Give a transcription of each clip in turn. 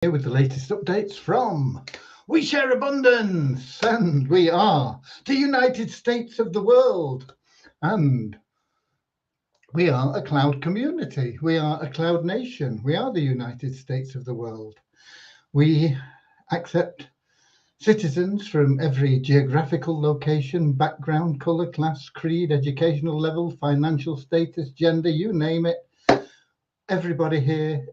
here with the latest updates from We Share Abundance, and we are the United States of the world, and we are a cloud community. We are a cloud nation. We are the United States of the world. We accept citizens from every geographical location, background, color, class, creed, educational level, financial status, gender, you name it. Everybody here,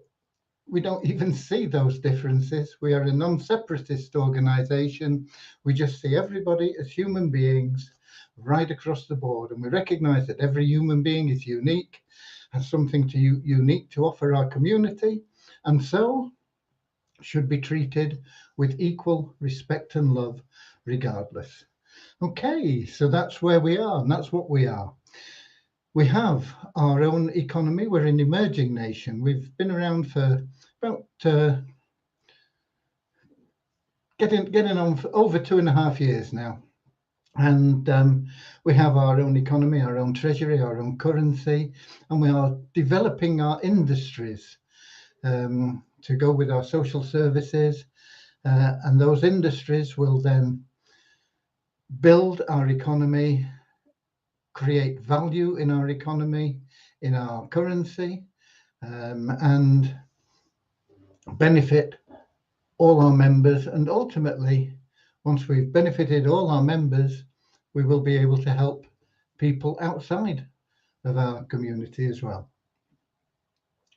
we don't even see those differences. We are a non-separatist organization. We just see everybody as human beings right across the board, and we recognize that every human being is unique, has something unique to offer our community, and so should be treated with equal respect and love regardless. Okay, so that's where we are, and that's what we are. We have our own economy. We're an emerging nation. We've been around for about getting on for over 2.5 years now, and we have our own economy, our own treasury, our own currency, and we are developing our industries to go with our social services, and those industries will then build our economy, create value in our economy, in our currency, and benefit all our members. And ultimately, once we've benefited all our members, we will be able to help people outside of our community as well.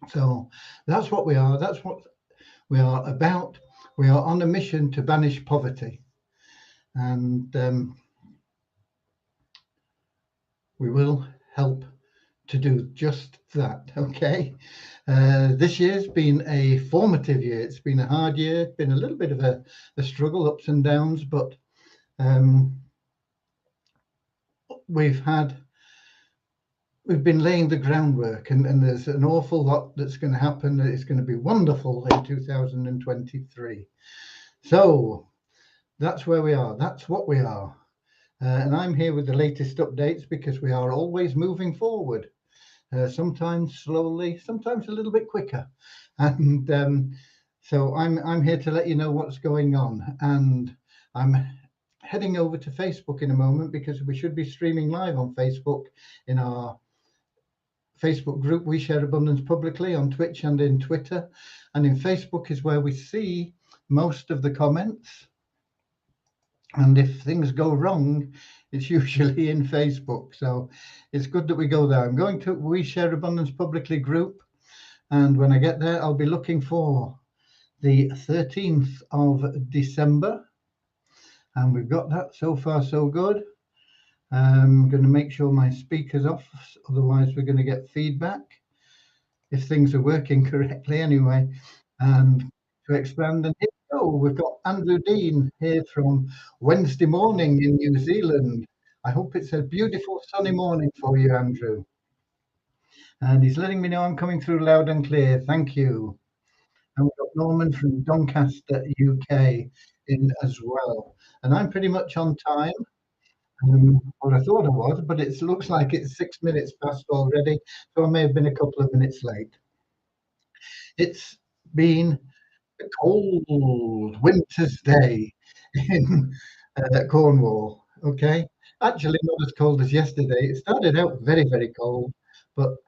So that's what we are. That's what we are about. We are on a mission to banish poverty, and we will help to do just that. Okay. This year's been a formative year. It's been a hard year. It's been a little bit of a struggle, ups and downs, but we've been laying the groundwork, and there's an awful lot that's going to happen. It's going to be wonderful in 2023. So that's where we are. That's what we are. And I'm here with the latest updates because we are always moving forward. Sometimes slowly, sometimes a little bit quicker, and so I'm here to let you know what's going on. And I'm heading over to Facebook in a moment because we should be streaming live on Facebook in our Facebook group We Share Abundance Publicly, on Twitch and in Twitter. And in Facebook is where we see most of the comments, and if things go wrong, it's usually in Facebook. So it's good that we go there. I'm going to We Share Abundance Publicly group, and when I get there, I'll be looking for the 13th of December, and we've got that. So far so good. I'm going to make sure my speaker's off, otherwise we're going to get feedback if things are working correctly anyway. And to expand, and here we go. We've got Andrew Dean here from Wednesday morning in New Zealand. I hope it's a beautiful sunny morning for you, Andrew. And he's letting me know I'm coming through loud and clear. Thank you. And we've got Norman from Doncaster, UK in as well. And I'm pretty much on time. Well, I thought I was, but it looks like it's 6 minutes past already, so I may have been a couple of minutes late. It's been a cold winter's day in Cornwall. Okay, actually not as cold as yesterday. It started out very, very cold, but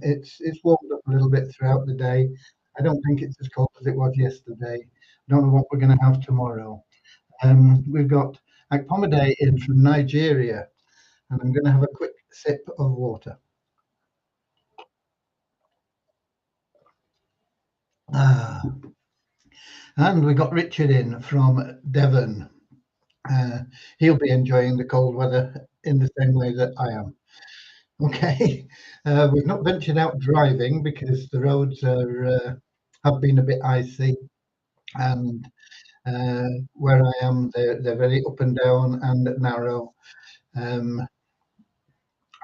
it's warmed up a little bit throughout the day. I don't think it's as cold as it was yesterday. I don't know what we're going to have tomorrow. We've got Akpomade in from Nigeria, and I'm going to have a quick sip of water. And we got Richard in from Devon. He'll be enjoying the cold weather in the same way that I am. Okay, we've not ventured out driving because the roads have been a bit icy, and where I am, they're very up and down and narrow.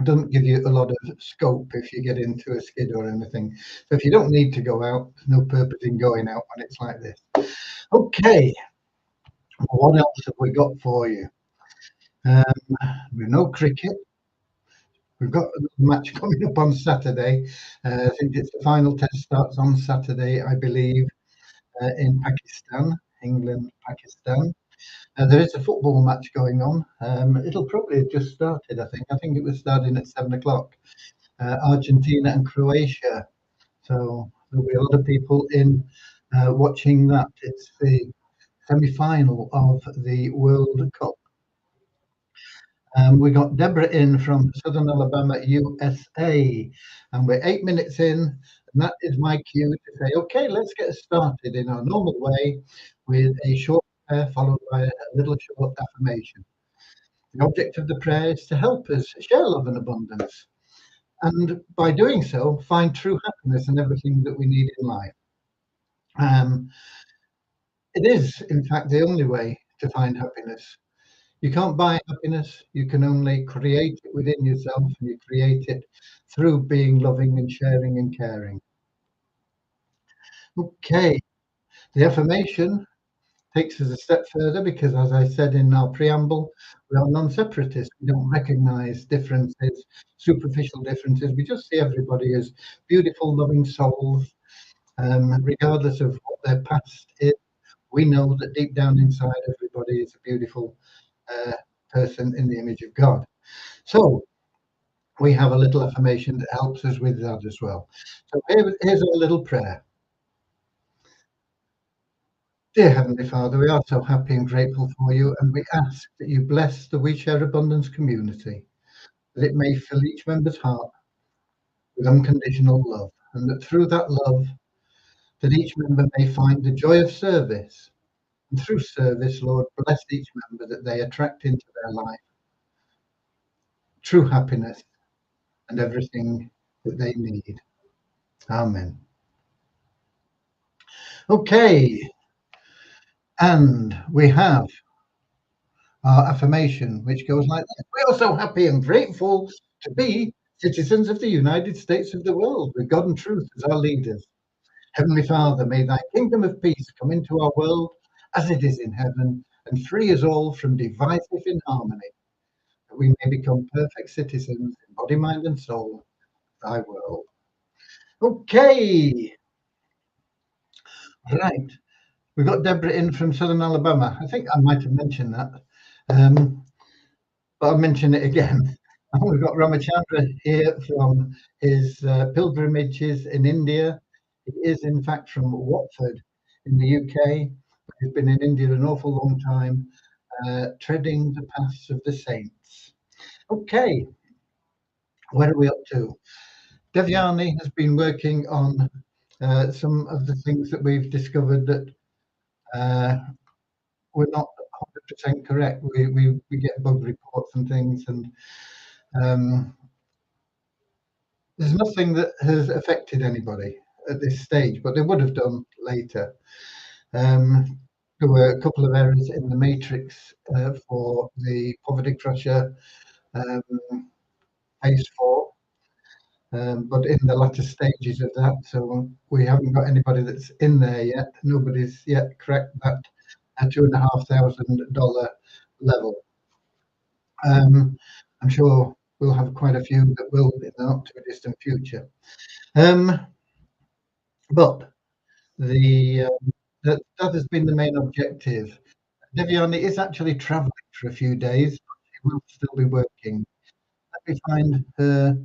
Doesn't give you a lot of scope if you get into a skid or anything. So if you don't need to go out, there's no purpose in going out when it's like this. Okay, what else have we got for you? We've no cricket. We've got a match coming up on Saturday. I think it's the final test starts on Saturday, I believe. in Pakistan, England, Pakistan. There is a football match going on. It'll probably have just started, I think. I think it was starting at 7 o'clock. Argentina and Croatia. So there'll be a lot of people in watching that. It's the semi-final of the World Cup. We got Deborah in from Southern Alabama, USA, and we're 8 minutes in, and that is my cue to say, okay, let's get started in our normal way with a short prayer followed by a little short affirmation. The object of the prayer is to help us share love and abundance, and by doing so, find true happiness in everything that we need in life. It is, in fact, the only way to find happiness. You can't buy happiness. You can only create it within yourself, and you create it through being loving and sharing and caring. Okay, the affirmation takes us a step further because, as I said in our preamble, we are non-separatists. We don't recognize differences, superficial differences. We just see everybody as beautiful, loving souls, regardless of what their past is. We know that deep down inside, everybody is a beautiful person in the image of God. So we have a little affirmation that helps us with that as well. So here's a little prayer. Dear Heavenly Father, we are so happy and grateful for you, and we ask that you bless the We Share Abundance community, that it may fill each member's heart with unconditional love, and that through that love, that each member may find the joy of service. And through service, Lord, bless each member that they attract into their life true happiness and everything that they need. Amen. Okay, and we have our affirmation, which goes like that. We are so happy and grateful to be citizens of the United States of the world, with God and truth as our leaders. Heavenly Father, may thy kingdom of peace come into our world as it is in heaven, and free us all from divisive inharmony, that we may become perfect citizens in body, mind, and soul of thy world. Okay, right. We've got Deborah in from Southern Alabama. I think I might have mentioned that, but I'll mention it again. And we've got Ramachandra here from his pilgrimages in India. He is, in fact, from Watford in the UK. But he's been in India an awful long time, treading the paths of the saints. Okay, where are we up to? Devyani has been working on some of the things that we've discovered that we're not 100% correct. We get bug reports and things, and there's nothing that has affected anybody at this stage, but they would have done later. There were a couple of errors in the matrix for the Poverty Crusher phase 4, but in the latter stages of that, so we haven't got anybody that's in there yet. Nobody's yet cracked that $2,500 level. I'm sure we'll have quite a few that will in the not too distant future. But that has been the main objective. Devyani is actually traveling for a few days, but she will still be working. Let me find her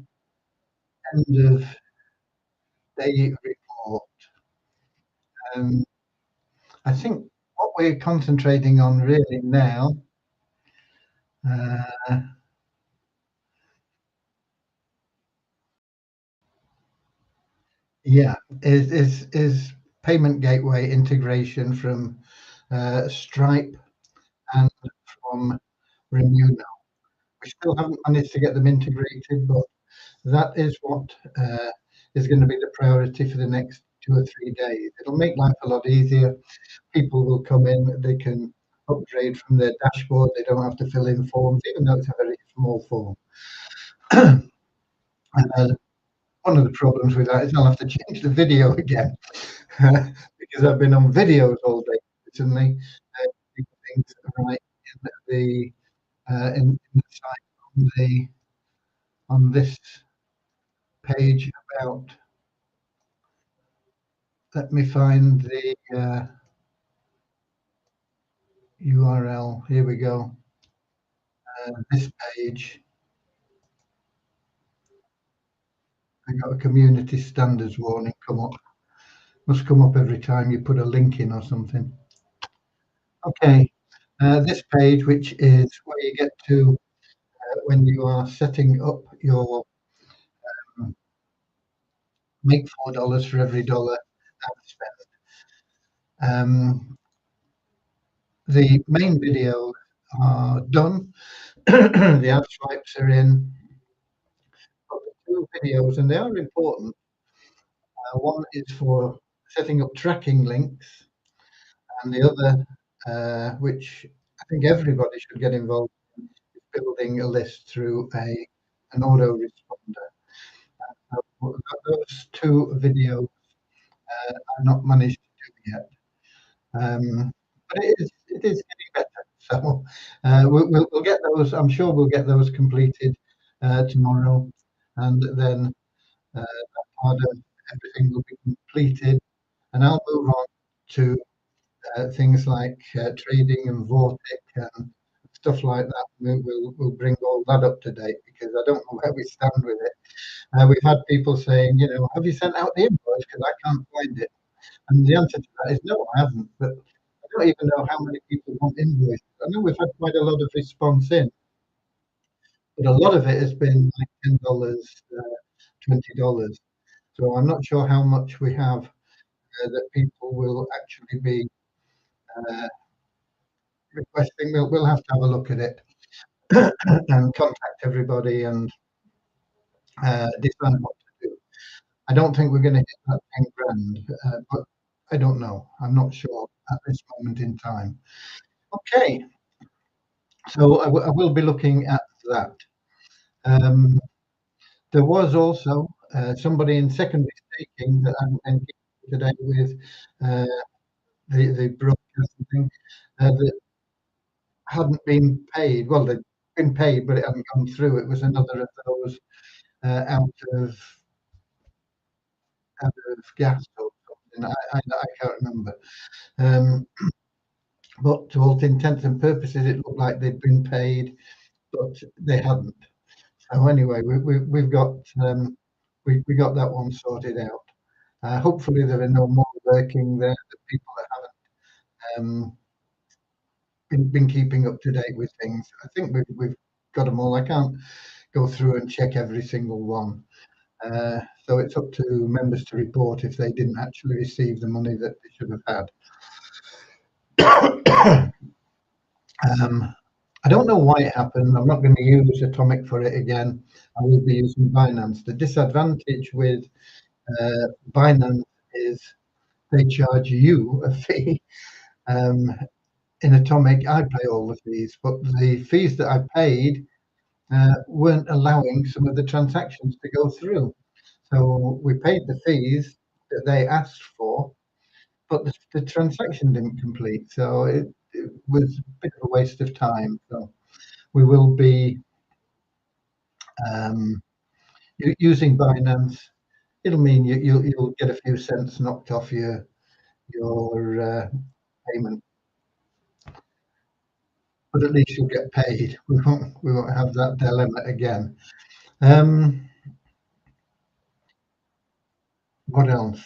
end of day report. I think what we're concentrating on really now is payment gateway integration from Stripe and from Remuno. We still haven't managed to get them integrated, but that is what is going to be the priority for the next 2 or 3 days. It'll make life a lot easier. People will come in, they can upgrade from their dashboard. They don't have to fill in forms, even though it's a very small form. One of the problems with that is I'll have to change the video again because I've been on videos all day recently. Things right in the site on this page about let me find the URL. Here we go. This page. I got a community standards warning come up. Must come up every time you put a link in or something. Okay, this page, which is where you get to when you are setting up your make $4 for every dollar spent. The main videos are done. The ad swipes are in. But the two videos, and they are important. One is for setting up tracking links, and the other, which I think everybody should get involved in, is building a list through an autoresponder. Those two videos I've not managed to do yet. But it is getting better. So we'll get those. I'm sure we'll get those completed tomorrow, and then that part of everything will be completed, and I'll move on to things like trading and Vortic and stuff like that. We'll bring all that up to date because I don't know where we stand with it. We've had people saying, have you sent out the invoice because I can't find it? And the answer to that is no, I haven't. But I don't even know how many people want invoices. I know we've had quite a lot of response in, but a lot of it has been like $10, $20. So I'm not sure how much we have that people will actually be requesting. We'll have to have a look at it and contact everybody and decide what to do. I don't think we're going to hit that 10 grand, but I don't know. I'm not sure at this moment in time. Okay, so I will be looking at that. There was also somebody in secondary staking that I'm engaged today with the broadcasting thing that hadn't been paid. Well, they'd been paid, but it hadn't come through. It was another of those out of gas or something. I can't remember. But to all intents and purposes, it looked like they'd been paid, but they hadn't. So anyway, we've got we got that one sorted out. Hopefully, there are no more lurking there. The people that haven't been keeping up to date with things. I think we've got them all. I can't go through and check every single one. So it's up to members to report if they didn't actually receive the money that they should have had. I don't know why it happened. I'm not going to use Atomic for it again. I will be using Binance. The disadvantage with Binance is they charge you a fee. In Atomic, I pay all the fees, but the fees that I paid weren't allowing some of the transactions to go through. So we paid the fees that they asked for, but the transaction didn't complete. So it was a bit of a waste of time. So we will be using Binance. It'll mean you'll get a few cents knocked off your payment, but at least you'll get paid. We won't have that dilemma again. What else?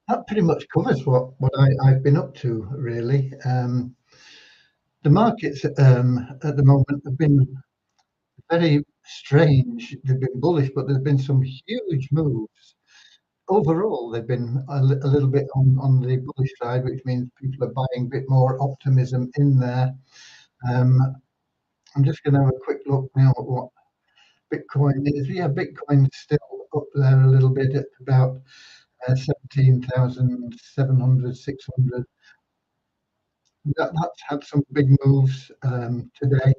That pretty much covers what I've been up to, really. The markets at the moment have been very strange. They've been bullish, but there's been some huge moves. Overall, they've been a little bit on the bullish side, which means people are buying a bit more optimism in there. I'm just going to have a quick look now at what Bitcoin is. Yeah, Bitcoin's still up there a little bit at about 17,700, 600. That's had some big moves today,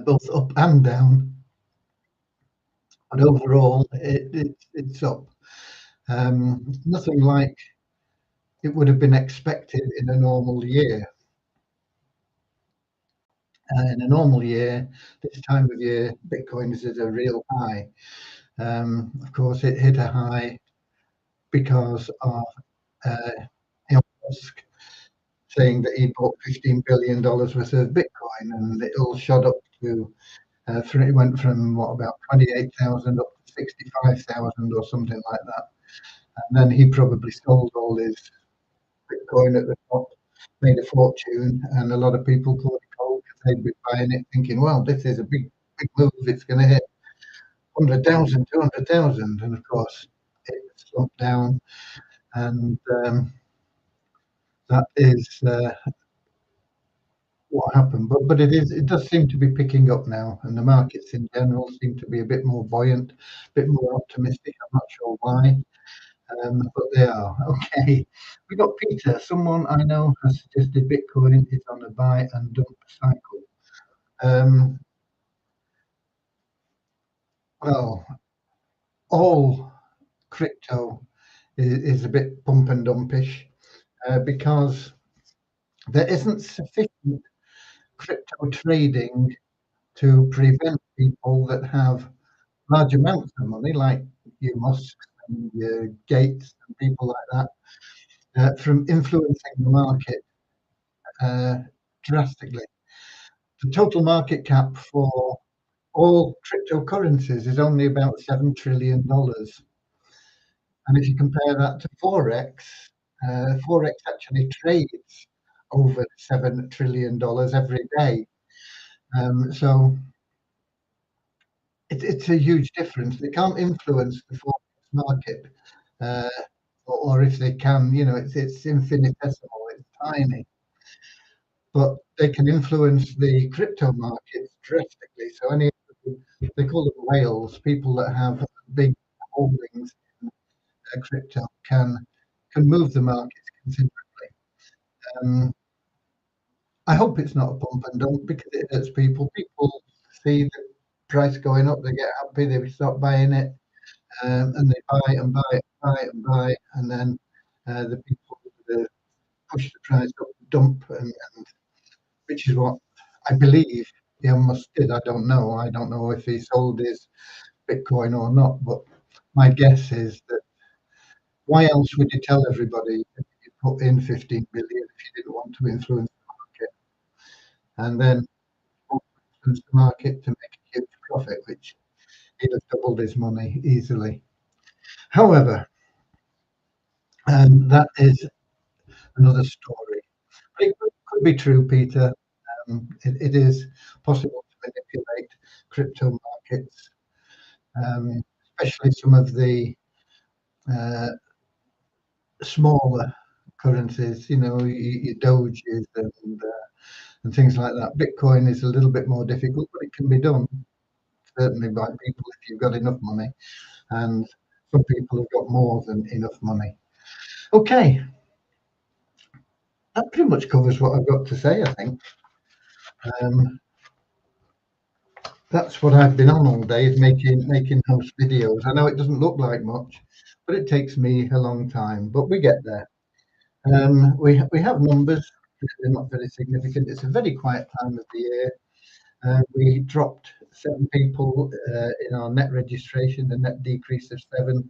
both up and down. But overall, it's up. Nothing like it would have been expected in a normal year. In a normal year, this time of year, Bitcoin is at a real high. Of course, it hit a high because of Elon Musk saying that he bought $15 billion worth of Bitcoin, and it all shot up to, it went from what, about 28,000 up to 65,000 or something like that. And then he probably sold all his Bitcoin at the top, made a fortune, and a lot of people thought it gold because they'd been buying it thinking, well, this is a big move, it's going to hit 100,000, 200,000, and of course it slumped down, and that is what happened. But it does seem to be picking up now, and the markets in general seem to be a bit more buoyant, a bit more optimistic. I'm not sure why, but they are. Okay, we got Peter. Someone I know has suggested Bitcoin is on a buy and dump cycle. Um, well, all crypto is a bit pump and dumpish because there isn't sufficient crypto trading to prevent people that have large amounts of money, like your Musk and your Gates and people like that, from influencing the market drastically. The total market cap for all cryptocurrencies is only about $7 trillion. And if you compare that to Forex, Forex actually trades over $7 trillion every day. So it's a huge difference. They can't influence the Forex market, uh, or if they can, it's infinitesimal, it's tiny. But they can influence the crypto markets drastically. So they call them whales, people that have big holdings in crypto can move the markets considerably. Um, I hope it's not a pump and dump because it hurts people. People see the price going up, they get happy, they start buying it, and they buy and buy and buy and buy, and then the people that push the price up, dump, and which is what I believe Elon Musk did. I don't know. I don't know if he sold his Bitcoin or not, but my guess is that why else would you tell everybody that you put in 15 billion if you didn't want to influence the market, and then influence the market to make a huge profit, which he'd have doubled his money easily. However, that is another story. It could be true, Peter. It is possible to manipulate crypto markets, especially some of the uh, smaller currencies, your Doges and things like that. Bitcoin is a little bit more difficult, but it can be done certainly by people if you've got enough money, and some people have got more than enough money. Okay, that pretty much covers what I've got to say, I think. That's what I've been on all day, is making host videos. I know it doesn't look like much, but it takes me a long time, but we get there. We have numbers, they're not very significant. It's a very quiet time of the year. We dropped 7 people in our net registration, the net decrease of 7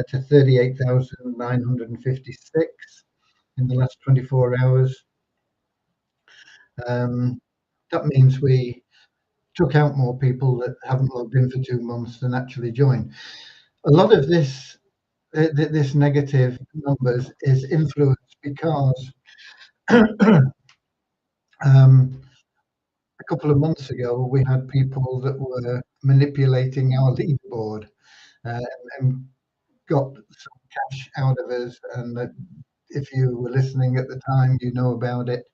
to 38,956 in the last 24 hours. That means we took out more people that haven't logged in for 2 months than actually joined. A lot of this negative numbers is influenced because a couple of months ago we had people that were manipulating our leaderboard uh, and got some cash out of us. And if you were listening at the time, you know about it.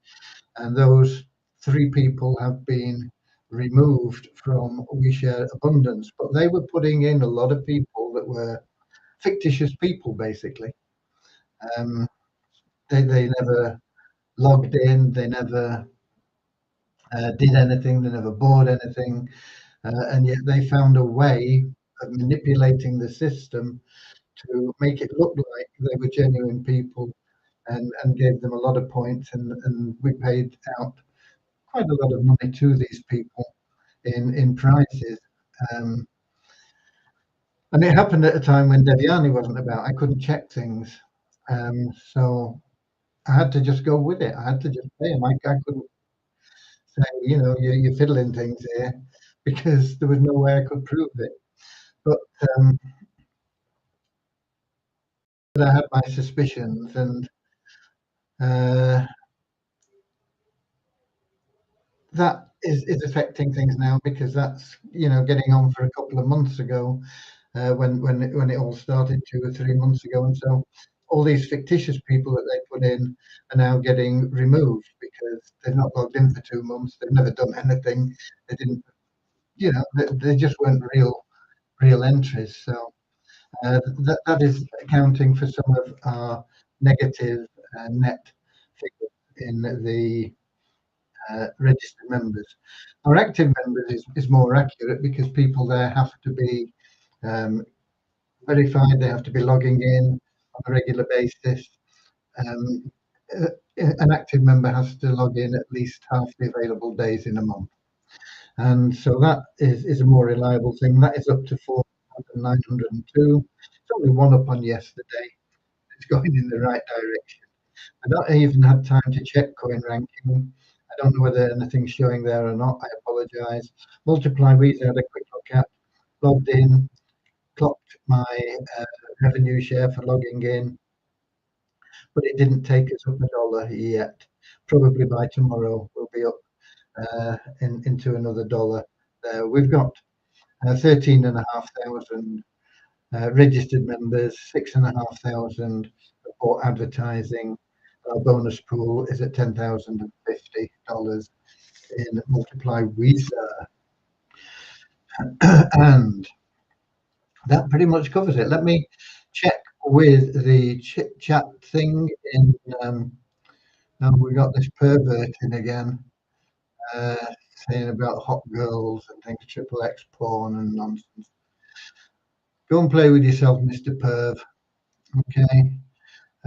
And those 3 people have been removed from We Share Abundance, but they were putting in a lot of people that were fictitious people, basically. Um, they never logged in, they never did anything, they never bought anything, and yet they found a way of manipulating the system to make it look like they were genuine people, and gave them a lot of points, and we paid out quite a lot of money to these people in prizes. Um, And it happened at a time when Devyani wasn't about. I couldn't check things. So I had to just go with it. I had to just pay him. I couldn't say, you're fiddling things here because there was no way I could prove it. But I had my suspicions, and uh, that is affecting things now because that's getting on for a couple of months ago when it all started 2 or 3 months ago, and so all these fictitious people that they put in are now getting removed because they've not logged in for 2 months. They've never done anything. They didn't, they just weren't real entries. So that is accounting for some of our negative net figures in the registered members. Our active members is more accurate because people there have to be um, verified, they have to be logging in on a regular basis. Um, an active member has to log in at least half the available days in a month. And so that is a more reliable thing. That is up to 4,902. It's only one up on yesterday. It's going in the right direction. I don't even have time to check coin ranking. I don't know whether anything's showing there or not. I apologize. Multiply Weezer had a quick look at, logged in, clocked my uh, revenue share for logging in, but it didn't take us up $1 yet. Probably by tomorrow we'll be up into another dollar. We've got 13,500 registered members, 6,500 for advertising. Our bonus pool is at $10,050 in Multiply Weezer. And that pretty much covers it. Let me check with the chit chat thing in. Now we got this pervert in again, uh, saying about hot girls and things, triple X porn and nonsense. Go and play with yourself, Mr. Perv. Okay.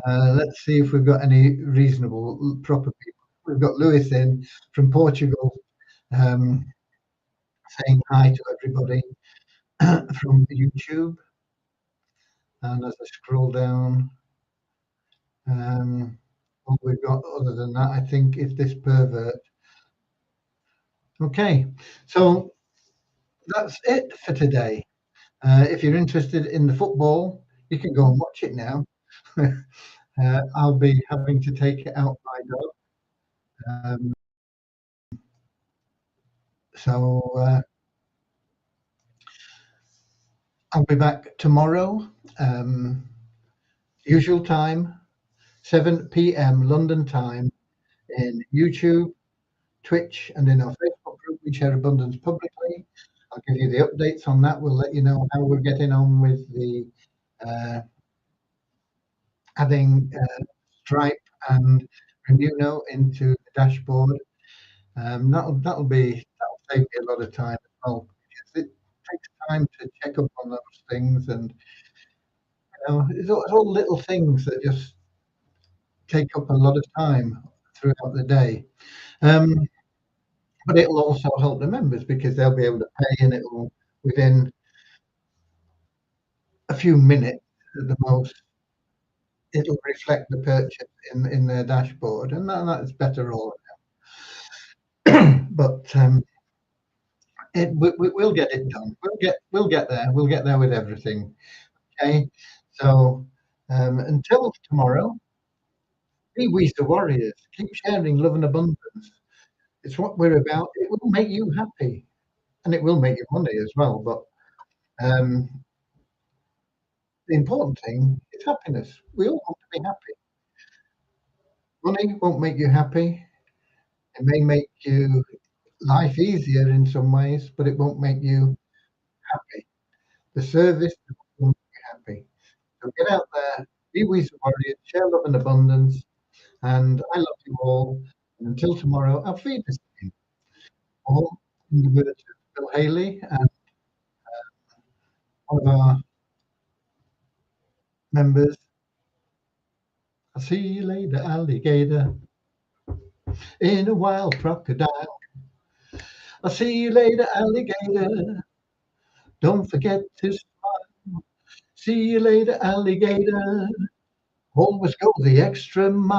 Let's see if we've got any reasonable, proper people. We've got Lewis in from Portugal, um, saying hi to everybody from YouTube. And as I scroll down, what we've got other than that, I think, is this pervert. Okay, so that's it for today. If you're interested in the football, you can go and watch it now. I'll be having to take out my dog. Um, so I'll be back tomorrow, usual time, 7 p.m. London time, in YouTube, Twitch, and in our Facebook group. We share abundance publicly. I'll give you the updates on that. We'll let you know how we're getting on with the uh, adding Stripe and Remuno into the dashboard. That'll save me a lot of time as well, because it takes time to check up on those things, and it's all little things that just take up a lot of time throughout the day. Um, but it'll also help the members because they'll be able to pay, and it'll within a few minutes at the most, it'll reflect the purchase in their dashboard, and that's better all around. But we'll get it done. We'll get there. We'll get there with everything. Okay. So until tomorrow, be we the warriors. Keep sharing love and abundance. It's what we're about. It will make you happy, and it will make you money as well. But um, the important thing is happiness. We all want to be happy. Money won't make you happy. It may make you life easier in some ways, but it won't make you happy. The service will make you happy. So get out there, be we the warriors, share love and abundance, and I love you all. And until tomorrow, I'll feed this thing. All in the words of Bill Haley and one of our members. I'll see you later, alligator, in a wild crocodile. I'll see you later, alligator. Don't forget to smile. See you later, alligator. Always go the extra mile.